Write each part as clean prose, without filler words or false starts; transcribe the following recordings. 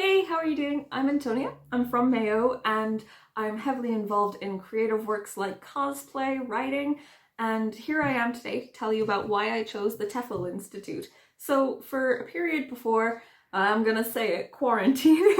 Hey, how are you doing? I'm Antonia. I'm from Mayo and I'm heavily involved in creative works like cosplay, writing, and here I am today to tell you about why I chose the TEFL Institute. So, for a period before, I'm gonna say it, quarantine,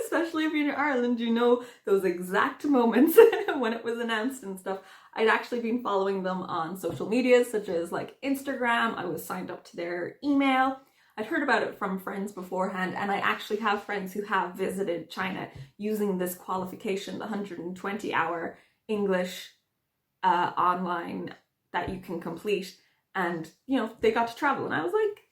especially if you're in Ireland, you know those exact moments when it was announced and stuff. I'd actually been following them on social media such as like Instagram. I was signed up to their email. I'd heard about it from friends beforehand, and I actually have friends who have visited China using this qualification, the 120-hour English online that you can complete. And, they got to travel. And I was like,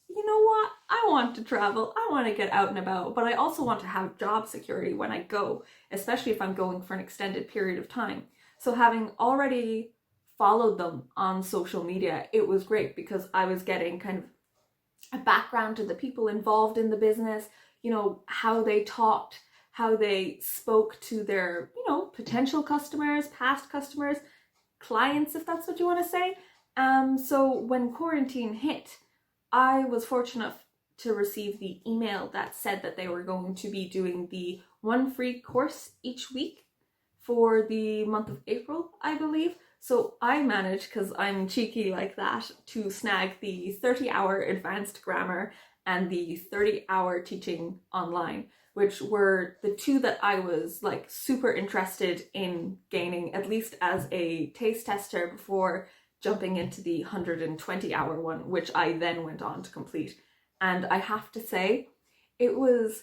you know what? I want to travel. I want to get out and about, but I also want to have job security when I go, especially if I'm going for an extended period of time. So having already followed them on social media, it was great because I was getting kind of a background to the people involved in the business, how they talked, how they spoke to their, potential customers, past customers, clients, if that's what you want to say. So when quarantine hit, I was fortunate to receive the email that said that they were going to be doing the one free course each week for the month of April, I believe. So I managed, because I'm cheeky like that, to snag the 30-hour advanced grammar and the 30-hour teaching online, which were the two that I was like super interested in gaining, at least as a taste tester before jumping into the 120-hour one, which I then went on to complete. And I have to say, it was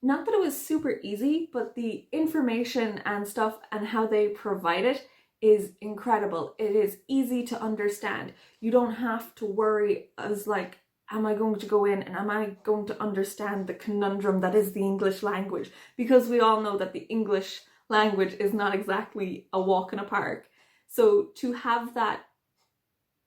not that it was super easy, but the information and stuff and how they provide it is incredible. It is easy to understand. You don't have to worry as like, am I going to go in and am I going to understand the conundrum that is the English language? Because we all know that the English language is not exactly a walk in a park. So to have that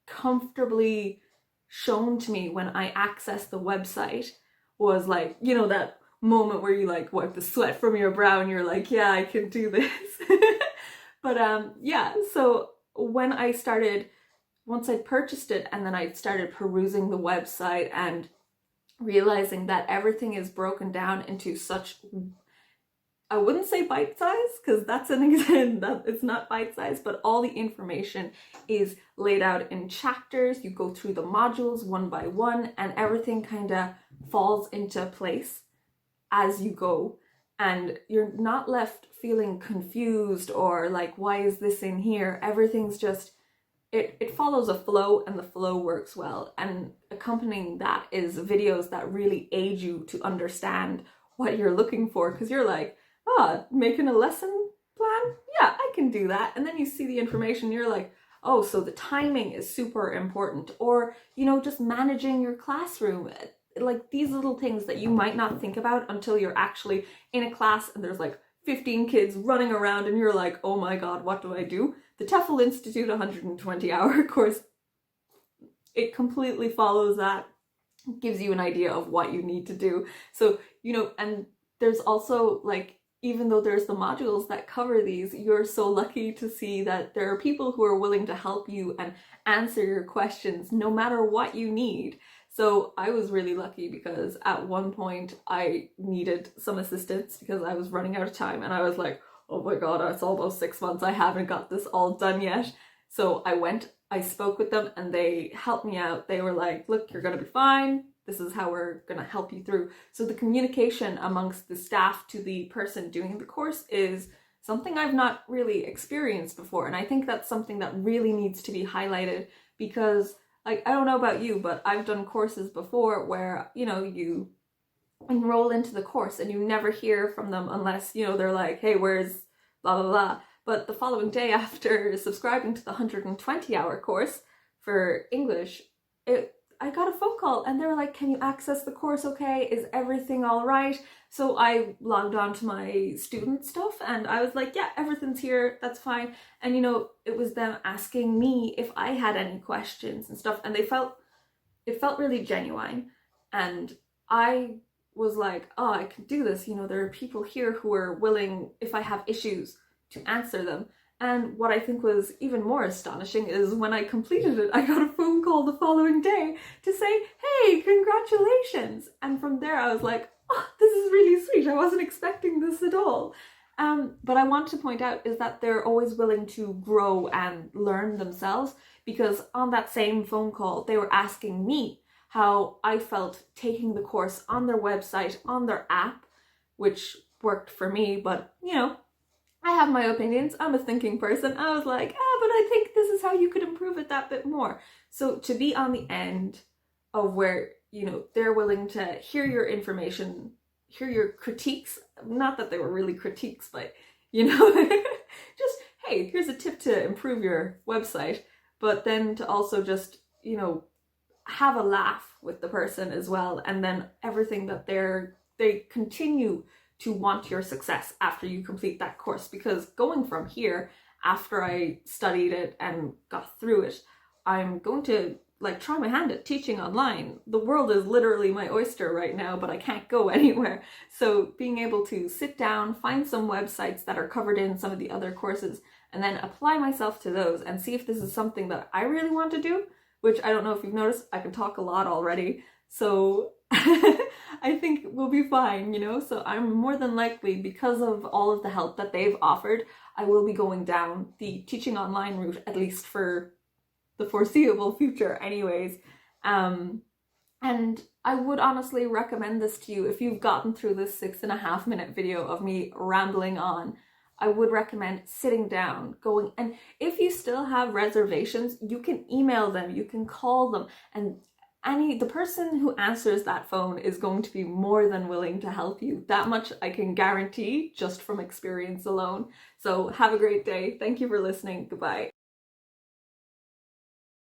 comfortably shown to me when I accessed the website was like, that moment where you like wipe the sweat from your brow and you're like, yeah, I can do this. But yeah, so when I started, once I'd purchased it and then I started perusing the website and realizing that everything is broken down into such, I wouldn't say bite size, because that's an example that it's not bite size, but all the information is laid out in chapters. You go through the modules one by one and everything kind of falls into place as you go. And you're not left feeling confused or like, why is this in here? Everything's just, it follows a flow and the flow works well. And accompanying that is videos that really aid you to understand what you're looking for. Because you're like, making a lesson plan? Yeah, I can do that. And then you see the information, you're like, oh, so the timing is super important. Or, just managing your classroom. Like these little things that you might not think about until you're actually in a class and there's like 15 kids running around and you're like, oh my God, what do I do? The TEFL Institute 120-hour course, it completely follows that, gives you an idea of what you need to do. So, and there's also like, even though there's the modules that cover these, you're so lucky to see that there are people who are willing to help you and answer your questions no matter what you need. So I was really lucky because at one point I needed some assistance because I was running out of time and I was like, oh my God, it's almost 6 months. I haven't got this all done yet. So I spoke with them and they helped me out. They were like, look, you're going to be fine. This is how we're going to help you through. So the communication amongst the staff to the person doing the course is something I've not really experienced before. And I think that's something that really needs to be highlighted because like, I don't know about you, but I've done courses before where, you enroll into the course and you never hear from them unless, they're like, hey, where's blah, blah, blah. But the following day after subscribing to the 120-hour course for English, I got a phone call and they were like, can you access the course okay? Is everything all right? So I logged on to my student stuff and I was like, yeah, everything's here, that's fine. And it was them asking me if I had any questions and stuff, and it felt really genuine. And I was like, oh, I can do this. There are people here who are willing, if I have issues, to answer them. And what I think was even more astonishing is when I completed it, I got a phone call the following day to say, hey, congratulations. And from there I was like, oh, this is really sweet. I wasn't expecting this at all. But I want to point out is that they're always willing to grow and learn themselves, because on that same phone call, they were asking me how I felt taking the course on their website, on their app, which worked for me, but you know, I have my opinions. I'm a thinking person. I was like, but I think this is how you could improve it that bit more. So to be on the end of where, you know, they're willing to hear your information, hear your critiques, not that they were really critiques, but, you know, just, hey, here's a tip to improve your website, but then to also just, you know, have a laugh with the person as well, and then everything that they continue to want your success after you complete that course. Because going from here, after I studied it and got through it, I'm going to like try my hand at teaching online. The world is literally my oyster right now, but I can't go anywhere. So being able to sit down, find some websites that are covered in some of the other courses, and then apply myself to those and see if this is something that I really want to do, which I don't know if you've noticed, I can talk a lot already. So I think we'll be fine, you know? So I'm more than likely, because of all of the help that they've offered, I will be going down the teaching online route, at least for the foreseeable future anyways. And I would honestly recommend this to you if you've gotten through this 6.5 minute video of me rambling on. I would recommend sitting down, going, and if you still have reservations, you can email them, you can call them, and the person who answers that phone is going to be more than willing to help you. That much I can guarantee just from experience alone. So have a great day. Thank you for listening. Goodbye.